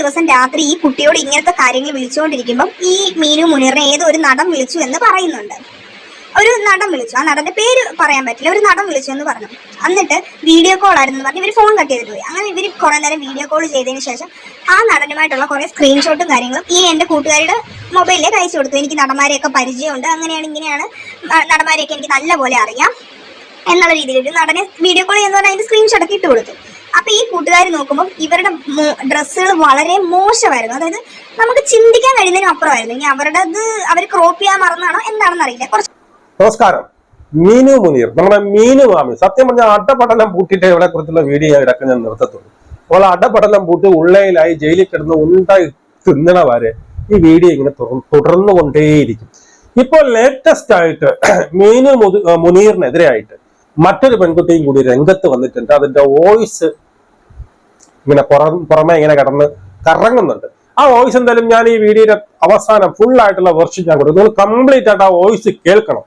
ദിവസം രാത്രി ഈ കുട്ടിയോട് ഇങ്ങനത്തെ കാര്യങ്ങൾ വിളിച്ചുകൊണ്ടിരിക്കുമ്പോൾ ഈ മീനു മുനീറിനെ ഏതോ ഒരു നടൻ വിളിച്ചു എന്ന് പറയുന്നുണ്ട്. ഒരു നടൻ വിളിച്ചു, ആ നടന്റെ പേര് പറയാൻ പറ്റില്ല, ഒരു നടൻ വിളിച്ചു എന്ന് പറഞ്ഞു. എന്നിട്ട് വീഡിയോ കോൾ ആയിരുന്നു പറഞ്ഞ് ഇവർ ഫോൺ കട്ട് ചെയ്തിട്ട് പോയി. അങ്ങനെ ഇവർ കുറെ നേരം വീഡിയോ കോൾ ചെയ്തതിന് ശേഷം ആ നടനുമായിട്ടുള്ള കുറെ സ്ക്രീൻഷോട്ടും കാര്യങ്ങളും ഈ എൻ്റെ കൂട്ടുകാരുടെ മൊബൈലിലേക്ക് അയച്ചു കൊടുത്തു. എനിക്ക് നടന്മാരെയൊക്കെ പരിചയമുണ്ട്, അങ്ങനെയാണ് ഇങ്ങനെയാണ്, നടന്മാരെയൊക്കെ എനിക്ക് നല്ലപോലെ അറിയാം എന്നുള്ള രീതിയിൽ ഒരു നടനെ വീഡിയോ കോൾ ചെയ്യുന്ന പറഞ്ഞാൽ അതിന്റെ സ്ക്രീൻഷോട്ട് ഒക്കെ ഇട്ട് കൊടുത്തു. അപ്പൊ ഈ കൂട്ടുകാർ നോക്കുമ്പോൾ ഇവരുടെ ഡ്രസ്സുകൾ വളരെ മോശമായിരുന്നു. അതായത് നമുക്ക് ചിന്തിക്കാൻ കഴിയുന്നതിനും അപ്പുറമായിരുന്നു. ഇനി അവരുടേത് അവർ ക്രോപ്പ് ചെയ്യാൻ മറന്നാണോ എന്താണെന്ന് അറിയില്ല. നമസ്കാരം. മീനു മുനീർ, നമ്മുടെ മീനു മാമി. സത്യം പറഞ്ഞാൽ അടപടലം പൂട്ടിയിട്ട് ഇവളെ കുറിച്ചുള്ള വീഡിയോ ഇടയ്ക്ക് ഞാൻ നിർത്തത്തുള്ളൂ. അവളെ അടപടലം പൂട്ടി ഉള്ളയിലായി ജയിലിൽ കിടന്ന് ഉണ്ടായി തിന്നണ വരെ ഈ വീഡിയോ ഇങ്ങനെ തുടർന്നു കൊണ്ടേയിരിക്കും. ഇപ്പോൾ ലേറ്റസ്റ്റ് ആയിട്ട് മീനു മുനീറിനെതിരെയായിട്ട് മറ്റൊരു പെൺകുട്ടിയും കൂടി രംഗത്ത് വന്നിട്ടുണ്ട്. അതിന്റെ വോയിസ് ഇങ്ങനെ പുറമെ ഇങ്ങനെ കറങ്ങുന്നുണ്ട്. ആ വോയിസ് എന്തായാലും ഞാൻ ഈ വീഡിയോയുടെ അവസാനം ഫുൾ ആയിട്ടുള്ള വെർഷൻ ഞാൻ കൊടുക്കും. നിങ്ങൾ കംപ്ലീറ്റ് ആയിട്ട് ആ വോയിസ് കേൾക്കണം.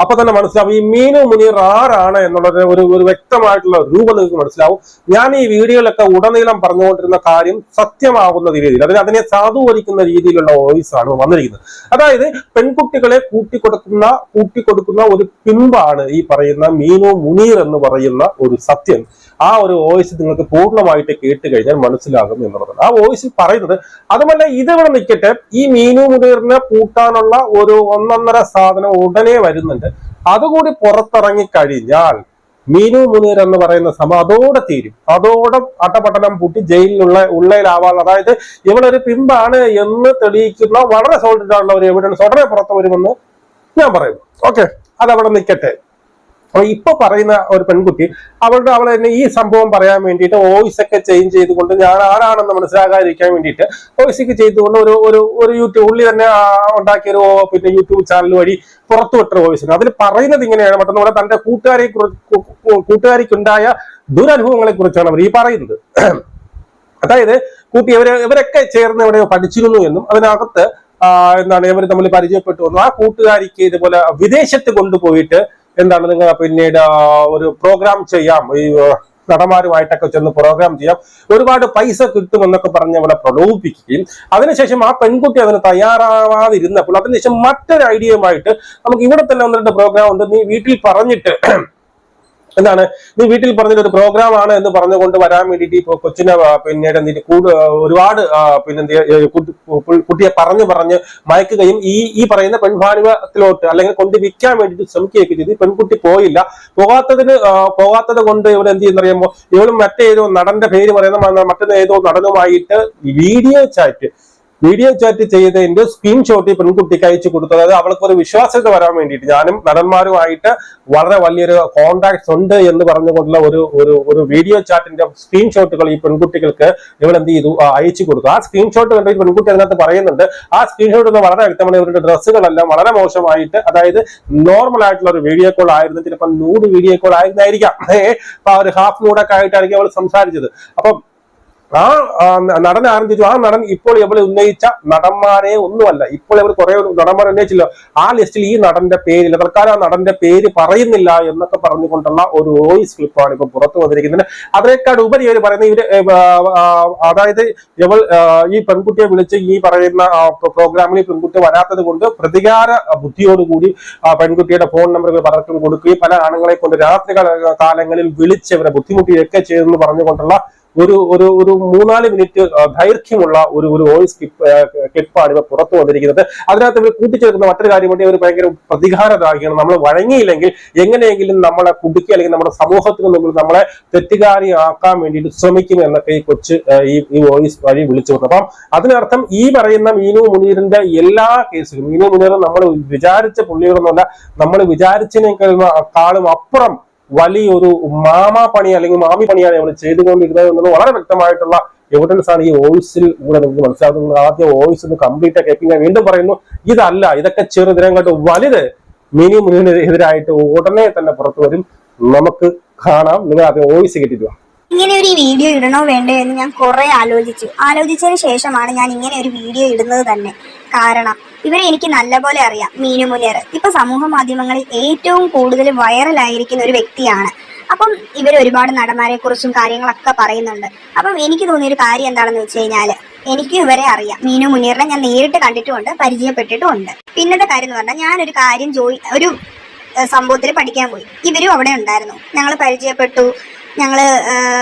അപ്പൊ തന്നെ മനസ്സിലാവും ഈ മീനു മുനീർ ആരാണ് എന്നുള്ളത് ഒരു വ്യക്തമായിട്ടുള്ള രൂപം നിങ്ങൾക്ക് മനസ്സിലാവും. ഞാൻ ഈ വീഡിയോയിലൊക്കെ ഉടനീളം പറഞ്ഞുകൊണ്ടിരുന്ന കാര്യം സത്യമാകുന്ന രീതിയിൽ അതിനെ സാധൂകരിക്കുന്ന രീതിയിലുള്ള വോയിസ് ആണ് വന്നിരിക്കുന്നത്. അതായത് പെൺകുട്ടികളെ കൂട്ടിക്കൊടുക്കുന്ന ഒരു പിൻപാണ് ഈ പറയുന്ന മീനു മുനീർ എന്ന് പറയുന്ന ഒരു സത്യം. ആ ഒരു വോയിസ് നിങ്ങൾക്ക് പൂർണ്ണമായിട്ട് കേട്ട് കഴിഞ്ഞാൽ മനസ്സിലാകും എന്നുള്ളതാണ് ആ വോയിസ് പറയുന്നത്. അതുമല്ല, ഇതിവിടെ നിൽക്കട്ടെ, ഈ മീനു മുനീറിനെ കൂട്ടാനുള്ള ഒരു ഒന്നൊന്നര സാധനം ഉടനെ വരുന്നുണ്ട്. അതുകൂടി പുറത്തിറങ്ങി കഴിഞ്ഞാൽ മീനു മുനീർ എന്ന് പറയുന്ന സംഭവം അതോടെ തീരും. അതോടെ അട്ടപട്ടണം പൂട്ടി ഉള്ളയിലാവാൻ, അതായത് ഇവളൊരു പിമ്പാണ് എന്ന് തെളിയിക്കുന്ന വളരെ സോളിഡ് ആയിട്ടുള്ള ഒരു എവിഡൻസ് ഉടനെ പുറത്തു വരുമെന്ന് ഞാൻ പറയുന്നു. ഓക്കെ, അതവിടെ നിൽക്കട്ടെ. അപ്പൊ ഇപ്പൊ പറയുന്ന ഒരു പെൺകുട്ടി അവൾ തന്നെ ഈ സംഭവം പറയാൻ വേണ്ടിയിട്ട് വോയിസ് ഒക്കെ ചേഞ്ച് ചെയ്തുകൊണ്ട് ഞാൻ ആരാണെന്ന് മനസ്സിലാകാതിരിക്കാൻ വേണ്ടിയിട്ട് വോയിസ് ഒക്കെ ചെയ്തുകൊണ്ട് ഒരു യൂട്യൂബ് ഉള്ളി തന്നെ ഉണ്ടാക്കിയൊരു പിന്നെ യൂട്യൂബ് ചാനൽ വഴി പുറത്തുവിട്ട വോയിസ്. അതിൽ പറയുന്നത് ഇങ്ങനെയാണ്. മറ്റൊന്നുകൂടെ തന്റെ കൂട്ടുകാരിക്കുണ്ടായ ദുരനുഭവങ്ങളെ കുറിച്ചാണ് അവർ ഈ പറയുന്നത്. അതായത് ഇവരൊക്കെ ചേർന്ന് എവിടെയോ പഠിച്ചിരുന്നു എന്നും അതിനകത്ത് ഇവർ തമ്മിൽ പരിചയപ്പെട്ടു എന്നും ആ കൂട്ടുകാരിക്ക് ഇതുപോലെ വിദേശത്ത് കൊണ്ടുപോയിട്ട് നിങ്ങൾ പിന്നീട് ഒരു പ്രോഗ്രാം ചെയ്യാം, ഈ നടന്മാരുമായിട്ടൊക്കെ ചെന്ന് പ്രോഗ്രാം ചെയ്യാം, ഒരുപാട് പൈസ കിട്ടുമെന്നൊക്കെ പറഞ്ഞ് അവളെ പ്രലോഭിപ്പിക്കുകയും അതിനുശേഷം ആ പെൺകുട്ടി അതിന് തയ്യാറാവാതിരുന്നപ്പോൾ അതിനുശേഷം മറ്റൊരു ഐഡിയയുമായിട്ട് നമുക്ക് ഇവിടെ തന്നെ 1-2 പ്രോഗ്രാം ഉണ്ട്, നീ വീട്ടിൽ പറഞ്ഞിട്ട് നീ വീട്ടിൽ പറഞ്ഞിട്ട് ഒരു പ്രോഗ്രാം ആണ് എന്ന് പറഞ്ഞുകൊണ്ട് വരാൻ വേണ്ടിയിട്ട് ഇപ്പൊ കൊച്ചിനെ പിന്നീട് ഒരുപാട് കുട്ടിയെ പറഞ്ഞ് മയക്കുകയും ഈ പറയുന്ന പെൺഭാനുവത്തിലോട്ട് അല്ലെങ്കിൽ കൊണ്ട് വിൽക്കാൻ വേണ്ടിയിട്ട് ശ്രമിക്കുകയൊക്കെ ചെയ്തു. പെൺകുട്ടി പോകാത്തത് കൊണ്ട് ഇവിടെ എന്ത് ചെയ്യുന്നറിയുമ്പോൾ ഇവളും മറ്റേതോ നടന്റെ പേര് പറയുന്ന മറ്റേതോ നടനുമായിട്ട് വീഡിയോ ചാറ്റ് ചെയ്തതിന്റെ സ്ക്രീൻഷോട്ട് ഈ പെൺകുട്ടിക്ക് അയച്ചു കൊടുത്തു. അതായത് അവൾക്ക് ഒരു വിശ്വാസ്യത വരാൻ വേണ്ടിയിട്ട് ഞാനും നടന്മാരുമായിട്ട് വളരെ വലിയൊരു കോണ്ടാക്ട്സ് ഉണ്ട് എന്ന് പറഞ്ഞുകൊണ്ടുള്ള ഒരു വീഡിയോ ചാറ്റിന്റെ സ്ക്രീൻഷോട്ടുകൾ ഈ പെൺകുട്ടികൾക്ക് ഇവൾ എന്ത് ചെയ്തു അയച്ചു കൊടുത്തു. ആ സ്ക്രീൻഷോട്ട് കണ്ട് ഈ പെൺകുട്ടി അതിനകത്ത് പറയുന്നുണ്ട്. ആ സ്ക്രീൻഷോട്ട് ഒന്ന് വളരെ വ്യക്തമാണ്. ഇവരുടെ ഡ്രസ്സുകളെല്ലാം വളരെ മോശമായിട്ട്, അതായത് നോർമൽ ആയിട്ടുള്ള ഒരു വീഡിയോ കോൾ ആയിരുന്നു, ചിലപ്പോൾ നൂഡ് വീഡിയോ കോൾ ആയിരുന്നായിരിക്കാം, ഒരു ഹാഫ് നൂഡൊക്കെ ആയിട്ടായിരിക്കും അവൾ സംസാരിച്ചത്. അപ്പം ആ നടൻ ആരംഭിച്ചു. ആ നടൻ ഇപ്പോൾ ഇവളെ ഉന്നയിച്ച നടന്മാരെ ഒന്നുമല്ല. ഇപ്പോൾ ഇവർ കുറെ നടന്മാരെ ഉന്നയിച്ചല്ലോ. ആ ലിസ്റ്റിൽ ഈ നടന്റെ പേരില്ല, തൽക്കാലം ആ നടന്റെ പേര് പറയുന്നില്ല എന്നൊക്കെ പറഞ്ഞുകൊണ്ടുള്ള ഒരു വോയിസ് ക്ലിപ്പാണ് ഇപ്പൊ പുറത്തു വന്നിരിക്കുന്നത്. അതിനേക്കാൾ ഉപരി ഇവർ പറയുന്നത് അതായത് ഈ പെൺകുട്ടിയെ വിളിച്ച് ഈ പറയുന്ന പ്രോഗ്രാമിൽ പെൺകുട്ടി വരാത്തത് കൊണ്ട് പ്രതികാര ബുദ്ധിയോടുകൂടി പെൺകുട്ടിയുടെ ഫോൺ നമ്പറുകൾ പലർക്കും കൊടുക്കുകയും പല ആണുങ്ങളെ കൊണ്ട് രാത്രി കാലങ്ങളിൽ വിളിച്ച് ഇവരെ ബുദ്ധിമുട്ടിയൊക്കെ ചെയ്തെന്ന് പറഞ്ഞുകൊണ്ടുള്ള ഒരു 3-4 മിനിറ്റ് ദൈർഘ്യമുള്ള ഒരു വോയിസ് ക്ലിപ്പാണ് ഇവ പുറത്തു വന്നിരിക്കുന്നത്. അതിനകത്ത് ഇവർ കൂട്ടിച്ചേർക്കുന്ന മറ്റൊരു കാര്യം വേണ്ടി അവർ ഭയങ്കര പ്രതികാരതാകിയാണ്. നമ്മൾ വഴങ്ങിയില്ലെങ്കിൽ എങ്ങനെയെങ്കിലും നമ്മളെ കുടുക്കി അല്ലെങ്കിൽ നമ്മുടെ സമൂഹത്തിന് മുമ്പിൽ നമ്മളെ തെറ്റുകാരിയാക്കാൻ വേണ്ടിയിട്ട് ശ്രമിക്കും എന്നൊക്കെ ഈ കൊച്ച് ഈ വോയിസ് വഴി വിളിച്ചു കൊടുത്തു. അപ്പം അതിനർത്ഥം ഈ പറയുന്ന മീനു മുനീറിന്റെ എല്ലാ കേസുകളും, മീനു മുനീർ നമ്മൾ വിചാരിച്ച പുള്ളികളൊന്നുമല്ല, നമ്മൾ വിചാരിച്ചതിനേക്കാളും അപ്പുറം വലിയൊരു മാമി പണിയാണ് നമ്മൾ ചെയ്തുകൊണ്ടിരുന്നത് എന്നത് വളരെ വ്യക്തമായിട്ടുള്ള എവിഡൻസ് ആണ് ഈ വോയിസിൽ കൂടെ നമുക്ക് മനസ്സിലാക്കുന്നത്. ആദ്യ വോയിസ് ഒന്ന് കംപ്ലീറ്റ് ആക്കി ഞാൻ വീണ്ടും പറയുന്നു, ഇതല്ല, ഇതൊക്കെ ചെറുതിനങ്ങോട്ട് വലുത് മീനു മുനീറിനെതിരായിട്ട് ഉടനെ തന്നെ പുറത്തു വരും. നമുക്ക് കാണാം. നിങ്ങൾ ആദ്യം വോയിസ് കേട്ടിട്ട് വാ. ഇങ്ങനെ ഒരു വീഡിയോ ഇടണോ വേണ്ടോ എന്ന് ഞാൻ കുറെ ആലോചിച്ചതിന് ശേഷമാണ് ഞാൻ ഇങ്ങനെ ഒരു വീഡിയോ ഇടുന്നത് തന്നെ. കാരണം ഇവരെ എനിക്ക് നല്ലപോലെ അറിയാം. മീനു മുനീർ ഇപ്പൊ സമൂഹ മാധ്യമങ്ങളിൽ ഏറ്റവും കൂടുതൽ വൈറലായിരിക്കുന്ന ഒരു വ്യക്തിയാണ്. അപ്പം ഇവർ ഒരുപാട് നടന്മാരെ കുറിച്ചും കാര്യങ്ങളൊക്കെ പറയുന്നുണ്ട്. അപ്പം എനിക്ക് തോന്നിയൊരു കാര്യം എന്താണെന്ന് വെച്ച് കഴിഞ്ഞാല്, എനിക്കും ഇവരെ അറിയാം. മീനു മുനീറിനെ ഞാൻ നേരിട്ട് കണ്ടിട്ടുമുണ്ട്, പരിചയപ്പെട്ടിട്ടുമുണ്ട്. പിന്നത്തെ കാര്യം എന്ന് പറഞ്ഞാൽ ഞാനൊരു കാര്യം ഒരു സംഭവത്തിൽ പഠിക്കാൻ പോയി. ഇവരും അവിടെ ഉണ്ടായിരുന്നു. ഞങ്ങൾ പരിചയപ്പെട്ടു. ഞങ്ങള്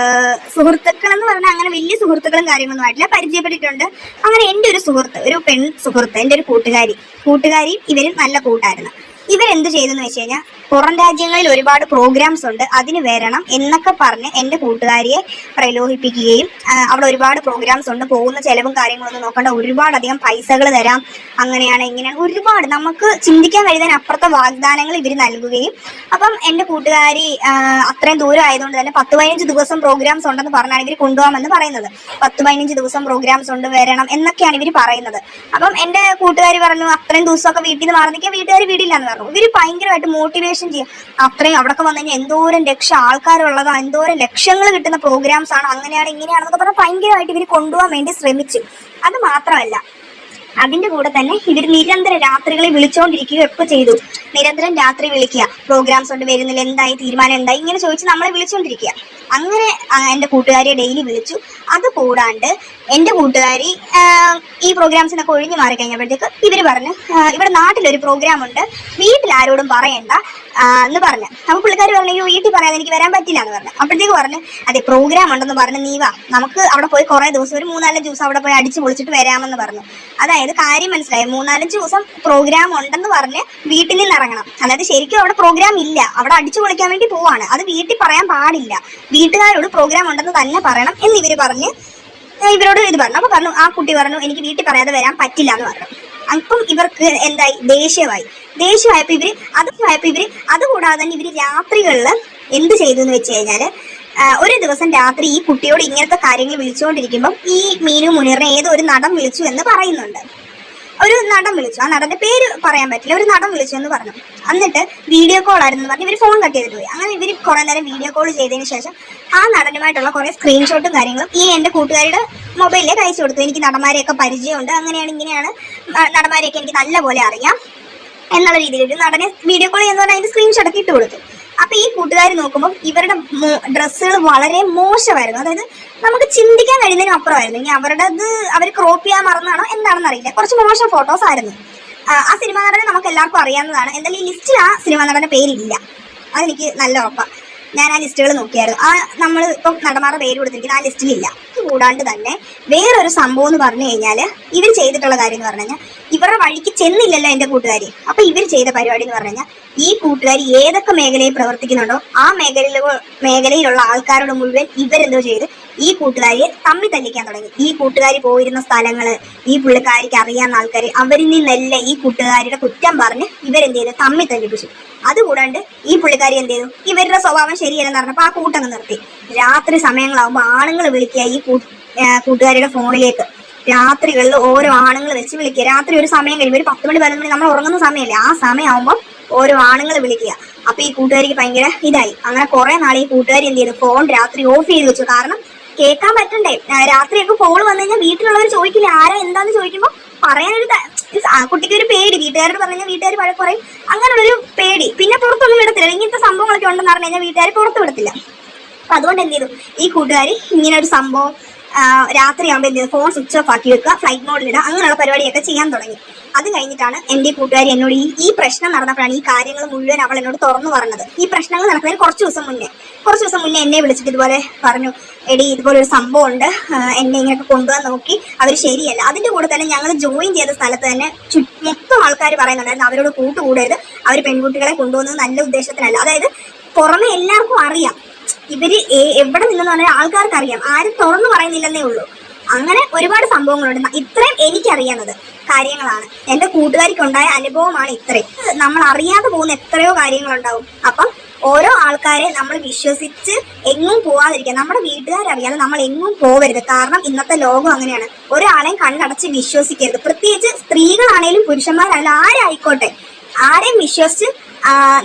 സുഹൃത്തുക്കൾ എന്ന് പറഞ്ഞാൽ അങ്ങനെ വലിയ സുഹൃത്തുക്കളും കാര്യങ്ങളൊന്നും ആയിട്ടില്ല, പരിചയപ്പെട്ടിട്ടുണ്ട്. അങ്ങനെ എൻ്റെ ഒരു സുഹൃത്ത്, ഒരു പെൺ സുഹൃത്ത്, എൻ്റെ ഒരു കൂട്ടുകാരി ഇവരും നല്ല കൂട്ടായിരുന്നു. ഇവരെന്ത് ചെയ്തെന്ന് വെച്ച് കഴിഞ്ഞാൽ, പുറം രാജ്യങ്ങളിൽ ഒരുപാട് പ്രോഗ്രാംസ് ഉണ്ട്, അതിന് വരണം എന്നൊക്കെ പറഞ്ഞ് എൻ്റെ കൂട്ടുകാരിയെ പ്രലോഭിപ്പിക്കുകയും അവിടെ ഒരുപാട് പ്രോഗ്രാംസ് ഉണ്ട്, പോകുന്ന ചെലവും കാര്യങ്ങളൊന്നും നോക്കണ്ട, ഒരുപാടധികം പൈസകൾ തരാം, അങ്ങനെയാണ് ഇങ്ങനെയാണ് ഒരുപാട് നമുക്ക് ചിന്തിക്കാൻ കഴിയുന്നതിന് അപ്പുറത്തെ വാഗ്ദാനങ്ങൾ ഇവർ നൽകുകയും. അപ്പം എൻ്റെ കൂട്ടുകാരി അത്രയും ദൂരം ആയതുകൊണ്ട് തന്നെ 10-15 ദിവസം പ്രോഗ്രാംസ് ഉണ്ടെന്ന് പറഞ്ഞാണ് ഇവർ കൊണ്ടുപോകാമെന്ന് പറയുന്നത്. 10-15 ദിവസം പ്രോഗ്രാംസ് ഉണ്ട്, വരണം എന്നൊക്കെയാണ് ഇവർ പറയുന്നത്. അപ്പം എൻ്റെ കൂട്ടുകാരി പറഞ്ഞു അത്രയും ദിവസമൊക്കെ വീട്ടിൽ നിന്ന് മാറി നിൽക്കാൻ വീട്ടുകാർ വീടില്ലാന്ന് പറഞ്ഞു. ഇവര് ഭയങ്കരമായിട്ട് മോട്ടിവേഷൻ ചെയ്യും. അത്രയും അവിടൊക്കെ വന്നു കഴിഞ്ഞാൽ എന്തോരം ലക്ഷം ആൾക്കാരുള്ളതാ, എന്തോരം ലക്ഷങ്ങൾ കിട്ടുന്ന പ്രോഗ്രാംസ് ആണ്, അങ്ങനെയാണ് ഇങ്ങനെയാണെന്നൊക്കെ പറഞ്ഞാൽ ഭയങ്കരമായിട്ട് ഇവർ കൊണ്ടുപോകാൻ വേണ്ടി ശ്രമിച്ചു. അത് മാത്രമല്ല, അതിന്റെ കൂടെ തന്നെ ഇവർ നിരന്തരം രാത്രികളിൽ വിളിച്ചുകൊണ്ടിരിക്കുകയൊക്കെ ചെയ്തു. നിരന്തരം രാത്രി വിളിക്കുക, പ്രോഗ്രാംസ് കൊണ്ട് വരുന്നില്ല, എന്തായി, തീരുമാനം എന്തായി, ഇങ്ങനെ ചോദിച്ച് നമ്മളെ വിളിച്ചുകൊണ്ടിരിക്കുക. അങ്ങനെ എൻ്റെ കൂട്ടുകാരിയെ ഡെയിലി വിളിച്ചു. അത് കൂടാണ്ട് എൻ്റെ കൂട്ടുകാരി ഈ പ്രോഗ്രാംസിനൊക്കെ ഒഴിഞ്ഞു മാറി കഴിഞ്ഞപ്പോഴത്തേക്ക് ഇവർ പറഞ്ഞു ഇവിടെ നാട്ടിലൊരു പ്രോഗ്രാം ഉണ്ട്, വീട്ടിൽ ആരോടും പറയണ്ട എന്ന് പറഞ്ഞു. അപ്പോൾ പുള്ളിക്കാരി പറഞ്ഞു അയ്യോ വീട്ടിൽ പറയാതെ എനിക്ക് വരാൻ പറ്റില്ല എന്ന് പറഞ്ഞു. അപ്പോഴത്തേക്ക് പറഞ്ഞു അതെ പ്രോഗ്രാം ഉണ്ടെന്ന് പറഞ്ഞു, നീ വാ, നമുക്ക് അവിടെ പോയി കുറേ ദിവസം, ഒരു 3-4 ദിവസം അവിടെ പോയി അടിച്ചു പൊളിച്ചിട്ട് വരാമെന്ന് പറഞ്ഞു. അതായത് കാര്യം മനസ്സിലായി, 3-5 ദിവസം പ്രോഗ്രാം ഉണ്ടെന്ന് പറഞ്ഞ് വീട്ടിൽ നിന്ന് ഇറങ്ങണം. അതായത് ശരിക്കും അവിടെ പ്രോഗ്രാം ഇല്ല, അവിടെ അടിച്ചു പൊളിക്കാൻ വേണ്ടി പോവാണ്, അത് വീട്ടിൽ പറയാൻ പാടില്ല, വീട്ടുകാരോട് പ്രോഗ്രാം ഉണ്ടെന്ന് തന്നെ പറയണം എന്ന് ഇവർ പറഞ്ഞ് ഇവരോട് ഇത് പറഞ്ഞു. അപ്പൊ പറഞ്ഞു ആ കുട്ടി പറഞ്ഞു എനിക്ക് വീട്ടിൽ പറയാതെ വരാൻ പറ്റില്ല എന്ന് പറഞ്ഞു. അപ്പം ഇവർക്ക് എന്തായി, ദേഷ്യമായപ്പോ ഇവര് അതുകൂടാതെ തന്നെ ഇവര് രാത്രികളിൽ എന്ത് ചെയ്തു എന്ന് വെച്ച് കഴിഞ്ഞാല്, ഒരു ദിവസം രാത്രി ഈ കുട്ടിയോട് ഇങ്ങനത്തെ കാര്യങ്ങൾ വിളിച്ചുകൊണ്ടിരിക്കുമ്പോൾ ഈ മീനു മുനീറിനെ ഏതോ ഒരു നടൻ വിളിച്ചു എന്ന് പറയുന്നുണ്ട്. ഒരു നടൻ വിളിച്ചു, ആ നടന്റെ പേര് പറയാൻ പറ്റില്ല, ഒരു നടൻ വിളിച്ചു എന്ന് പറഞ്ഞു. എന്നിട്ട് വീഡിയോ കോൾ ആയിരുന്നു പറഞ്ഞ് ഇവർ ഫോൺ കട്ട് ചെയ്തിട്ട് പോയി. അങ്ങനെ ഇവർ കുറെ നേരം വീഡിയോ കോൾ ചെയ്തതിന് ശേഷം ആ നടനുമായിട്ടുള്ള കുറെ സ്ക്രീൻഷോട്ടും കാര്യങ്ങളും ഈ എൻ്റെ കൂട്ടുകാരുടെ മൊബൈലിലേക്ക് അയച്ചു കൊടുത്തു. എനിക്ക് നടന്മാരെയൊക്കെ പരിചയമുണ്ട്, അങ്ങനെയാണ് ഇങ്ങനെയാണ്, നടന്മാരെയൊക്കെ എനിക്ക് നല്ലപോലെ അറിയാം എന്നുള്ള രീതിയിൽ ഒരു നടനെ വീഡിയോ കോൾ ചെയ്യുന്ന പറഞ്ഞാൽ അതിന്റെ സ്ക്രീൻഷോട്ട് ഒക്കെ ഇട്ട് കൊടുത്തു. അപ്പൊ ഈ കൂട്ടുകാർ നോക്കുമ്പോൾ ഇവരുടെ ഡ്രസ്സുകൾ വളരെ മോശമായിരുന്നു. അതായത് നമുക്ക് ചിന്തിക്കാൻ കഴിയുന്നതിനും അപ്പുറമായിരുന്നു. ഇനി അവർ ക്രോപ്പ് ചെയ്യാൻ മറന്നാണോ എന്താണെന്ന് അറിയില്ല, കുറച്ച് മോശം ഫോട്ടോസ് ആയിരുന്നു. ആ സിനിമാ നടനെ നമുക്ക് എല്ലാവർക്കും അറിയാവുന്നതാണ്. എന്തായാലും ഈ ലിസ്റ്റിൽ ആ സിനിമാ നടന്റെ പേരില്ല, അതെനിക്ക് നല്ല ഉറപ്പാണ്. ഞാൻ ആ ലിസ്റ്റുകൾ നോക്കിയായിരുന്നു. നമ്മൾ ഇപ്പം നടന്മാരുടെ പേര് കൊടുത്തിരിക്കുന്ന ആ ലിസ്റ്റിലില്ല. കൂടാണ്ട് തന്നെ വേറൊരു സംഭവം എന്ന് പറഞ്ഞു കഴിഞ്ഞാൽ ഇവർ ചെയ്തിട്ടുള്ള കാര്യം എന്ന് പറഞ്ഞു കഴിഞ്ഞാൽ, ഇവരുടെ വഴിക്ക് ചെന്നില്ലല്ലോ എൻ്റെ കൂട്ടുകാരി. അപ്പൊ ഇവർ ചെയ്ത പരിപാടി എന്ന് പറഞ്ഞു കഴിഞ്ഞാൽ, ഈ കൂട്ടുകാരി ഏതൊക്കെ മേഖലയിൽ പ്രവർത്തിക്കുന്നുണ്ടോ ആ മേഖലയിലുള്ള ആൾക്കാരോട് മുഴുവൻ ഇവരെന്തോ ചെയ്ത് ഈ കൂട്ടുകാരിയെ തമ്മി തല്ലിക്കാൻ തുടങ്ങി. ഈ കൂട്ടുകാരി പോയിരുന്ന സ്ഥലങ്ങള്, ഈ പുള്ളിക്കാരിക്ക് അറിയാവുന്ന ആൾക്കാർ, അവരിൽ നിന്നല്ല ഈ കൂട്ടുകാരിയുടെ കുറ്റം പറഞ്ഞ് ഇവരെന്ത് ചെയ്ത് തമ്മി തല്ലിപ്പിച്ചു. അതുകൂടാണ്ട് ഈ പുള്ളിക്കാരി എന്ത് ചെയ്തു, ഇവരുടെ സ്വഭാവം ശരിയല്ലെന്ന് പറഞ്ഞപ്പോൾ ആ കൂട്ടങ്ങ് നിർത്തി. രാത്രി സമയങ്ങളാവുമ്പോൾ ആണുങ്ങൾ വിളിക്കുക ഈ കൂട്ടുകാരിയുടെ ഫോണിലേക്ക്. രാത്രികളിൽ ഓരോ ആണുങ്ങൾ വെച്ച് വിളിക്കുക. രാത്രി ഒരു സമയം കഴിയുമ്പോൾ ഒരു 10 മണി 11 മണി നമ്മൾ ഉറങ്ങുന്ന സമയമല്ലേ, ആ സമയമാകുമ്പോൾ ഓരോ ആണുങ്ങൾ വിളിക്കുക. അപ്പൊ ഈ കൂട്ടുകാരിക്ക് ഭയങ്കര ഇതായി. അങ്ങനെ കുറെ നാൾ ഈ കൂട്ടുകാരി എന്ത് ചെയ്തു, ഫോൺ രാത്രി ഓഫ് ചെയ്ത് വെച്ചു. കാരണം കേൾക്കാൻ പറ്റണ്ടേ, രാത്രിയൊക്കെ കോള് വന്നു കഴിഞ്ഞാൽ വീട്ടിലുള്ളവർ ചോദിക്കില്ല ആരാ എന്താന്ന് ചോദിക്കുമ്പോൾ പറയാനൊരു കുട്ടിക്ക് ഒരു പേടി, വീട്ടുകാരോട് പറഞ്ഞാൽ വീട്ടുകാർ പഴയ പറയും, അങ്ങനെയുള്ളൊരു പേടി. പിന്നെ പുറത്തൊന്നും വിടത്തില്ല, ഇങ്ങനത്തെ സംഭവങ്ങളൊക്കെ ഉണ്ടെന്ന് പറഞ്ഞു കഴിഞ്ഞാൽ വീട്ടുകാർ പുറത്ത് വിടത്തില്ല. അപ്പൊ അതുകൊണ്ട് എന്ത് ചെയ്തു, ഈ കൂട്ടുകാരി ഇങ്ങനെ ഒരു സംഭവം രാത്രിയാകുമ്പോൾ എന്ത് ചെയ്തു, ഫോൺ സ്വിച്ച് ഓഫ് ആക്കി വെക്കുക, ഫ്ലൈറ്റ് മോഡിലിടുക, അങ്ങനെയുള്ള പരിപാടിയൊക്കെ ചെയ്യാൻ തുടങ്ങി. അത് കഴിഞ്ഞിട്ടാണ് എൻ്റെ കൂട്ടുകാരി എന്നോട് ഈ പ്രശ്നം നടന്നപ്പോഴാണ് ഈ കാര്യങ്ങൾ മുഴുവൻ അവൾ എന്നോട് തുറന്നു പറഞ്ഞത്. ഈ പ്രശ്നങ്ങൾ നടക്കുന്നതിന് കുറച്ച് ദിവസം മുന്നേ എന്നെ വിളിച്ചിട്ട് ഇതുപോലെ പറഞ്ഞു, എടി ഇതുപോലെ ഒരു സംഭവം ഉണ്ട്, എന്നെ ഇങ്ങനെയൊക്കെ കൊണ്ടുപോകാൻ നോക്കി, അവർ ശരിയല്ല. അതിന്റെ കൂടെ തന്നെ ഞങ്ങൾ ജോയിൻ ചെയ്ത സ്ഥലത്ത് തന്നെ മൊത്തം ആൾക്കാർ പറയുന്നുണ്ടായിരുന്നു അവരോട് കൂട്ടുകൂടരുത്, അവർ പെൺകുട്ടികളെ കൊണ്ടുപോകുന്നത് നല്ല ഉദ്ദേശത്തിനല്ല. അതായത് പുറമെ എല്ലാവർക്കും അറിയാം ഇവര് എവിടെ നിന്നെന്ന് പറഞ്ഞാൽ ആൾക്കാർക്ക് അറിയാം, ആരും തുറന്നു പറയുന്നില്ലെന്നേ ഉള്ളൂ. അങ്ങനെ ഒരുപാട് സംഭവങ്ങളുണ്ട്. ഇത്രയും എനിക്കറിയാവുന്നത് കാര്യങ്ങളാണ്, എൻ്റെ കൂട്ടുകാരിക്കുണ്ടായ അനുഭവമാണ് ഇത്രയും. നമ്മൾ അറിയാതെ പോകുന്ന എത്രയോ കാര്യങ്ങളുണ്ടാവും. അപ്പം ഓരോ ആൾക്കാരെ നമ്മൾ വിശ്വസിച്ച് എങ്ങും പോവാതിരിക്കുക. നമ്മുടെ വീട്ടുകാരറിയാതെ നമ്മൾ എങ്ങും പോവരുത്. കാരണം ഇന്നത്തെ ലോകം അങ്ങനെയാണ്, ഒരാളെയും കണ്ണടച്ച് വിശ്വസിക്കരുത്. പ്രത്യേകിച്ച് സ്ത്രീകളാണേലും പുരുഷന്മാരാണെങ്കിലും ആരായിക്കോട്ടെ, ആരെയും വിശ്വസിച്ച്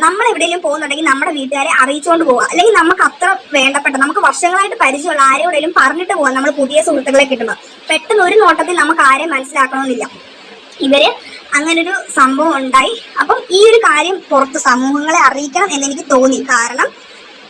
നമ്മൾ എവിടെയെങ്കിലും പോകുന്നുണ്ടെങ്കിൽ നമ്മുടെ വീട്ടുകാരെ അറിയിച്ചുകൊണ്ട് പോവുക. അല്ലെങ്കിൽ നമുക്ക് അത്ര വേണ്ടപ്പെട്ട, നമുക്ക് വർഷങ്ങളായിട്ട് പരിചയമുള്ള ആരോടെങ്കിലും പറഞ്ഞിട്ട് പോകാം. നമ്മൾ പുതിയ സുഹൃത്തുക്കളെ കിട്ടുമ്പോൾ പെട്ടെന്ന് ഒരു നോട്ടത്തിൽ നമുക്ക് ആരെയും മനസ്സിലാക്കണമെന്നില്ല. ഇവര് അങ്ങനൊരു സംഭവം ഉണ്ടായി. അപ്പം ഈ ഒരു കാര്യം പുറത്ത് സമൂഹങ്ങളെ അറിയിക്കണം എന്നെനിക്ക് തോന്നി. കാരണം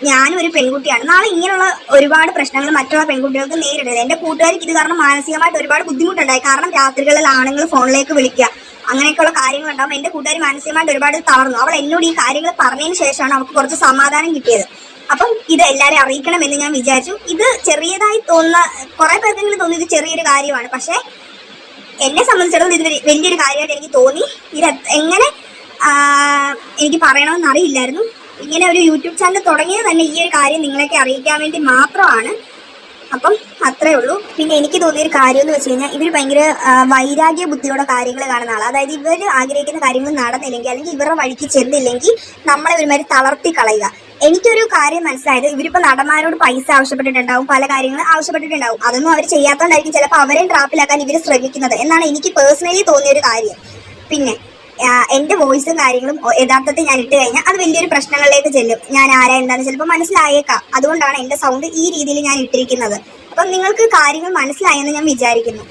ഞാനും ഒരു പെൺകുട്ടിയാണ്. നാളെ ഇങ്ങനെയുള്ള ഒരുപാട് പ്രശ്നങ്ങൾ മറ്റുള്ള പെൺകുട്ടികൾക്ക് നേരിടരുത്. എന്റെ കൂട്ടുകാർക്ക് ഇത് കാരണം മാനസികമായിട്ട് ഒരുപാട് ബുദ്ധിമുട്ടുണ്ടായി. കാരണം രാത്രികളിൽ ആണുങ്ങൾ ഫോണിലേക്ക് വിളിക്കുക, അങ്ങനെയൊക്കെയുള്ള കാര്യങ്ങൾ ഉണ്ടാവും. എന്റെ കൂട്ടുകാർ മാനസികമായിട്ട് ഒരുപാട് തളർന്നു. അവൾ എന്നോട് ഈ കാര്യങ്ങൾ പറഞ്ഞതിന് ശേഷമാണ് അവൾക്ക് കുറച്ച് സമാധാനം കിട്ടിയത്. അപ്പം ഇത് എല്ലാവരെയും അറിയിക്കണമെന്ന് ഞാൻ വിചാരിച്ചു. ഇത് ചെറിയതായി തോന്നുന്ന കുറെ പേർക്കെങ്കിലും തോന്നി ഇത് ചെറിയൊരു കാര്യമാണ്. പക്ഷെ എന്നെ സംബന്ധിച്ചിടത്തോളം ഇത് വലിയൊരു കാര്യമായിട്ട് എനിക്ക് തോന്നി. ഇത് എങ്ങനെ എനിക്ക് പറയണമെന്ന് അറിയില്ലായിരുന്നു. ഇങ്ങനെ ഒരു യൂട്യൂബ് ചാനൽ തുടങ്ങിയത് തന്നെ ഈ ഒരു കാര്യം നിങ്ങളെയൊക്കെ അറിയിക്കാൻ വേണ്ടി മാത്രമാണ്. അപ്പം അത്രേ ഉള്ളൂ. പിന്നെ എനിക്ക് തോന്നിയൊരു കാര്യം എന്ന് വെച്ച് കഴിഞ്ഞാൽ ഇവർ ഭയങ്കര വൈരാഗ്യ ബുദ്ധിയോടെ കാര്യങ്ങൾ കാണുന്ന ആളാണ്. അതായത് ഇവർ ആഗ്രഹിക്കുന്ന കാര്യങ്ങൾ നടന്നില്ലെങ്കിൽ അല്ലെങ്കിൽ ഇവരുടെ വഴിക്ക് ചെന്നില്ലെങ്കിൽ നമ്മളെ ഒരുമാതിരി തളർത്തി കളയുക. എനിക്കൊരു കാര്യം മനസ്സിലായത്, ഇവരിപ്പോൾ നടന്മാരോട് പൈസ ആവശ്യപ്പെട്ടിട്ടുണ്ടാവും, പല കാര്യങ്ങളും ആവശ്യപ്പെട്ടിട്ടുണ്ടാവും. അതൊന്നും അവർ ചെയ്യാത്തതുകൊണ്ടായിരിക്കും ചിലപ്പോൾ അവരെയും ട്രാപ്പിലാക്കാൻ ഇവർ ശ്രമിക്കുന്നത് എന്നാണ് എനിക്ക് പേഴ്സണലി തോന്നിയൊരു കാര്യം. പിന്നെ എന്റെ വോയിസും കാര്യങ്ങളും യഥാർത്ഥത്തിൽ ഞാൻ ഇട്ട് കഴിഞ്ഞാൽ അത് വലിയൊരു പ്രശ്നങ്ങളിലേക്ക് ചെല്ലും. ഞാൻ ആരാ എന്താണെന്ന് ചിലപ്പോൾ മനസ്സിലായേക്കാം. അതുകൊണ്ടാണ് എന്റെ സൗണ്ട് ഈ രീതിയിൽ ഞാൻ ഇട്ടിരിക്കുന്നത്. അപ്പം നിങ്ങൾക്ക് കാര്യങ്ങൾ മനസ്സിലായെന്ന് ഞാൻ വിചാരിക്കുന്നു.